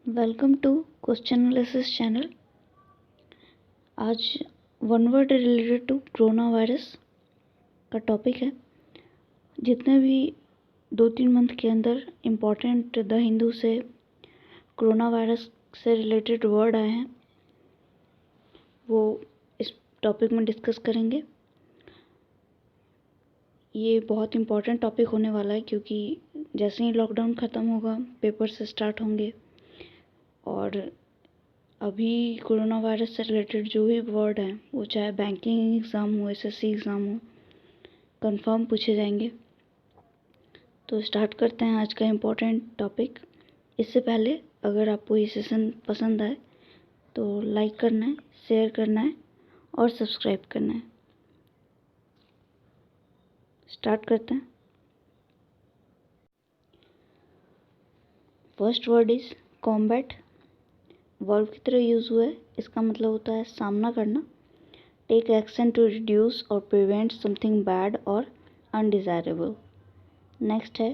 Welcome to question analysis channel. आज one word related to corona virus का topic है। जितने भी 2-3 मंथ के अंदर इम्पॉर्टेंट द हिंदू से कोरोना वायरस से रिलेटेड वर्ड आए हैं वो इस टॉपिक में डिस्कस करेंगे। ये बहुत इम्पॉर्टेंट टॉपिक होने वाला है क्योंकि जैसे ही लॉकडाउन ख़त्म होगा पेपर्स स्टार्ट होंगे और अभी कोरोना वायरस से रिलेटेड जो भी वर्ड हैं वो चाहे बैंकिंग एग्ज़ाम हो, एसएससी एग्ज़ाम हो, कंफर्म पूछे जाएंगे। तो स्टार्ट करते हैं आज का इम्पोर्टेंट टॉपिक। इससे पहले अगर आपको ये सेशन पसंद आए तो लाइक करना है, शेयर करना है और सब्सक्राइब करना है। स्टार्ट करते हैं। First word is combat. Verb की तरह यूज़ हुआ है। इसका मतलब होता है सामना करना। टेक एक्शन टू रिड्यूस और प्रिवेंट समथिंग बैड और अनडिज़ायरेबल। नेक्स्ट है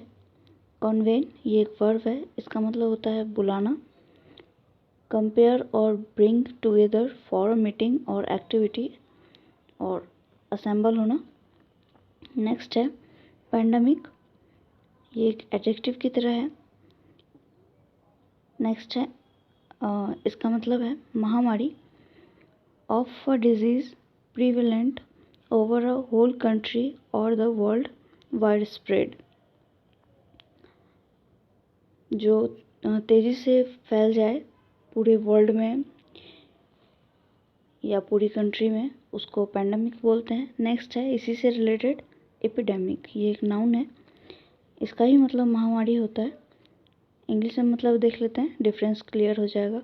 कन्वेन। ये एक वर्ब है। इसका मतलब होता है बुलाना। कंपेयर और bring together for a meeting और एक्टिविटी और असेंबल होना। नेक्स्ट है पैंडमिक। ये एक एडजेक्टिव की तरह है। नेक्स्ट है इसका मतलब है महामारी। Of a disease prevalent over a whole country और द वर्ल्ड वाइड स्प्रेड। जो तेज़ी से फैल जाए पूरे वर्ल्ड में या पूरी कंट्री में, उसको पैंडमिक बोलते हैं। नेक्स्ट है इसी से रिलेटेड एपिडेमिक। ये एक नाउन है। इसका ही मतलब महामारी होता है। इंग्लिश में मतलब देख लेते हैं, डिफरेंस क्लियर हो जाएगा।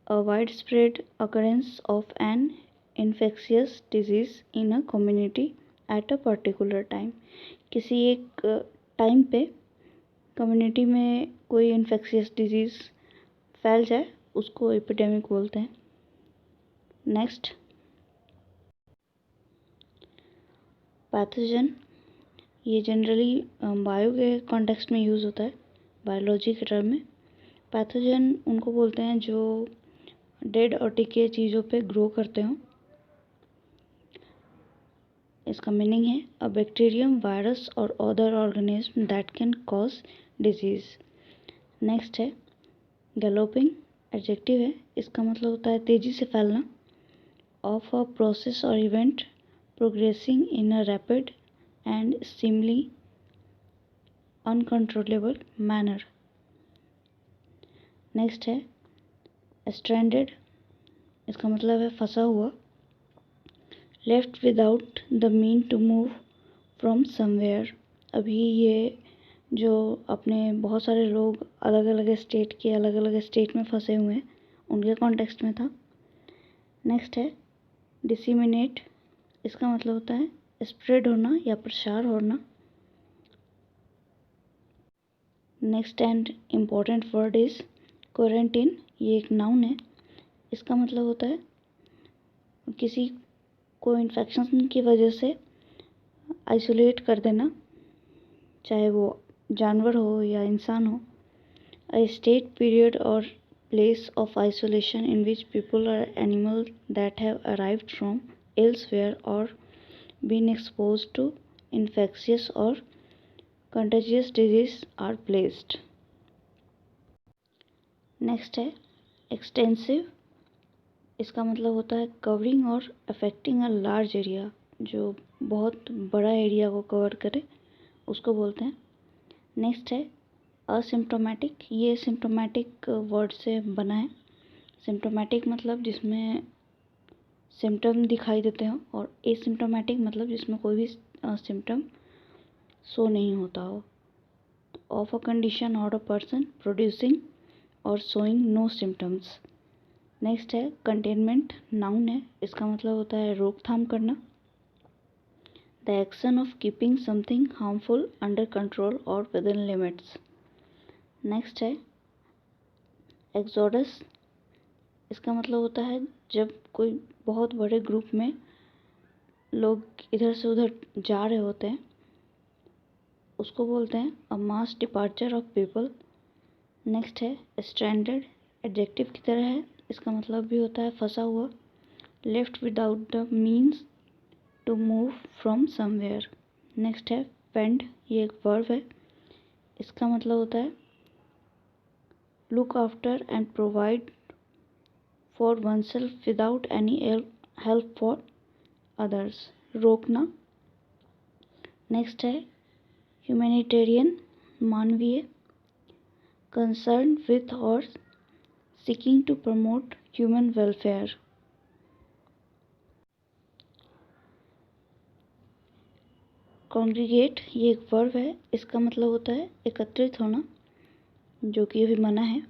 A wide spread occurrence of an infectious disease in a community at a particular time. किसी एक टाइम पे कम्युनिटी में कोई इन्फेक्शियस डिजीज़ फैल जाए उसको एपिडेमिक बोलते हैं। Next pathogen. ये जनरली बायो के कॉन्टेक्स्ट में यूज़ होता है, बायोलॉजी के टर्म में। पैथोजन उनको बोलते हैं जो डेड और टिके चीज़ों पे ग्रो करते हों। इसका मीनिंग है अ बैक्टीरियम, वायरस और other organism that can cause disease. Next है गैलोपिंग। एडजेक्टिव है। इसका मतलब होता है तेज़ी से फैलना। ऑफ अ प्रोसेस और event progressing in a rapid and seemingly uncontrollable manner. Next है स्ट्रैंडेड। इसका मतलब है फंसा हुआ। Left without the mean to move from somewhere. अभी ये जो अपने बहुत सारे लोग अलग अलग स्टेट में फंसे हुए हैं उनके कॉन्टेक्स्ट में था। नेक्स्ट है डिसिमिनेट। इसका मतलब होता है स्प्रेड होना या प्रसार होना। Next and important word is quarantine. ये एक नाउन है। इसका मतलब होता है किसी को इन्फेक्शन की वजह से आइसोलेट कर देना, चाहे वो जानवर हो या इंसान हो। अ स्टेट, पीरियड और place of isolation in which people or animals that have arrived from elsewhere or been exposed to infectious or contagious disease are placed. Next है एक्सटेंसिव। इसका मतलब होता है कवरिंग और अफेक्टिंग अ लार्ज एरिया। जो बहुत बड़ा एरिया को कवर करे उसको बोलते हैं। नेक्स्ट है असिम्प्टोमेटिक। ये सिम्प्टोमेटिक वर्ड से बना है। सिम्प्टोमेटिक मतलब जिसमें सिम्टम दिखाई देते हो और एसिम्प्टोमेटिक मतलब जिसमें कोई भी सिम्टम शो नहीं होता हो। ऑफ अ कंडीशन और अ पर्सन प्रोड्यूसिंग और शोइंग नो सिम्टम्स। नेक्स्ट है कंटेनमेंट। नाउन है। इसका मतलब होता है रोकथाम करना। The action of keeping something harmful under control और विद इन लिमिट्स। नेक्स्ट है एक्सोडस। इसका मतलब होता है जब कोई बहुत बड़े ग्रुप में लोग इधर से उधर जा रहे होते हैं उसको बोलते हैं a mass departure of people next है स्ट्रैंडेड, एडजेक्टिव की तरह है, इसका मतलब भी होता है फंसा हुआ। Left without the means to move from somewhere. Next है फेंड, ये एक वर्ब है, इसका मतलब होता है look after and provide for oneself without any help for others, रोकना। नेक्स्ट है ह्यूमैनिटेरियन, मानवीय, कंसर्न विथ और seeking to promote human welfare. Congregate, ये एक वर्ब है, इसका मतलब होता है एकत्रित होना, जो कि अभी मना है।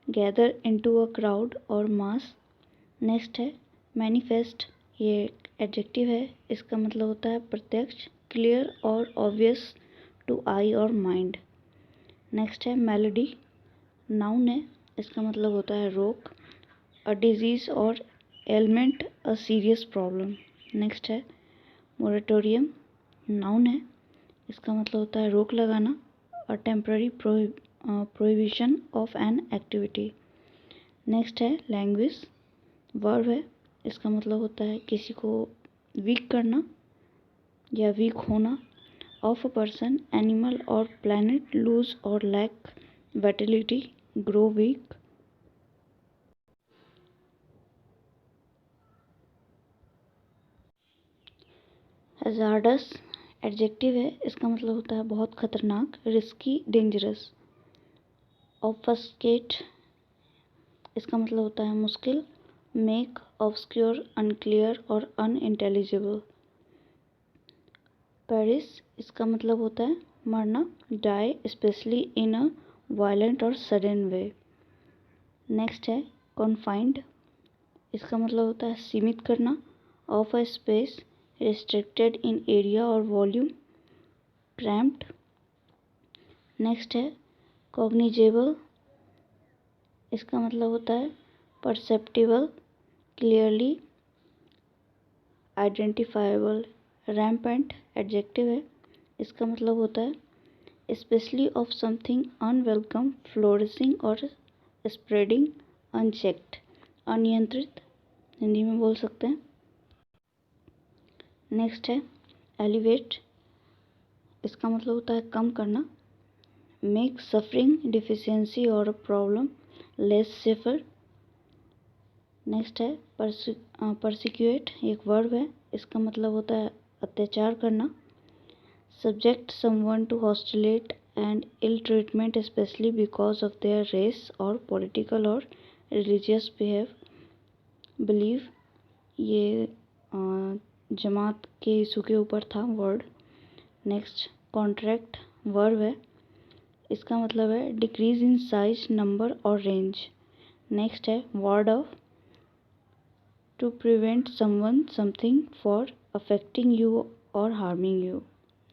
गैदर इनटू अ क्राउड और मास। नेक्स्ट है मैनिफेस्ट, ये एक एडजेक्टिव है, इसका मतलब होता है प्रत्यक्ष, क्लियर और ऑब्वियस टू आई और माइंड। नेक्स्ट है मेलोडी, नाउन है, इसका मतलब होता है रोग, अ डिजीज और ailment, a serious problem. Next है मोरेटोरियम, नाउन है, इसका मतलब होता है रोक लगाना, a temporary prohibition of an activity. Next है लैंग्वेज, वर्ब है, इसका मतलब होता है किसी को वीक करना या वीक होना, ऑफ अ पर्सन, एनिमल और प्लैनेट लूज और lack vitality, grow weak. Hazardous, adjective है, इसका मतलब होता है बहुत खतरनाक, रिस्की, डेंजरस। ऑब्फस्केट, इसका मतलब होता है मुश्किल, मेक ऑब्सक्योर, अनक्लियर और अनइंटेलिजिबल। पेरिस, इसका मतलब होता है मरना, die especially in a violent और सडन वे। नेक्स्ट है कॉन्फाइंड, इसका मतलब होता है सीमित करना, of a space, restricted in area और वॉल्यूम, क्रैम्प्ड। नेक्स्ट है कॉग्निजेबल, इसका मतलब होता है perceptible, clearly identifiable. Rampant, adjective है, इसका मतलब होता है especially of something unwelcome, flourishing और स्प्रेडिंग, अनचेक्ड, अनियंत्रित, हिंदी में बोल सकते हैं। नेक्स्ट है एलिवेट, इसका मतलब होता है कम करना, मेक सफरिंग, डिफिशियंसी और प्रॉब्लम लेस सेफर। नेक्स्ट है परसिक्यूट, एक वर्ब है, इसका मतलब होता है अत्याचार करना, subject someone to hostility and ill treatment especially because of their race और पॉलिटिकल और रिलीजियस बिलीव, ये जमात के इशू के ऊपर था वर्ड। नेक्स्ट कॉन्ट्रैक्ट, वर्ब है, इसका मतलब है डिक्रीज इन साइज, नंबर और रेंज। नेक्स्ट है ward off, to prevent someone something for affecting you और हार्मिंग यू।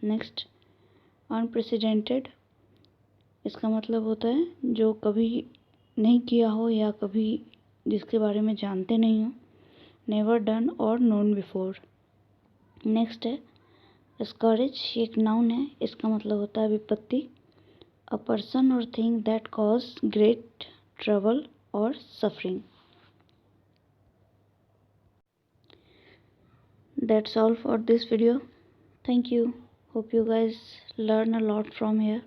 नेक्स्ट अनप्रेसिडेंटेड, इसका मतलब होता है जो कभी नहीं किया हो या कभी जिसके बारे में जानते नहीं हो, नेवर डन और नोन बिफोर। नेक्स्ट है स्कॉरेज, एक नाउन है, इसका मतलब होता है विपत्ति, अ पर्सन और thing that cause great trouble और suffering. That's all for this video. Thank you. Hope you guys learn a lot from here.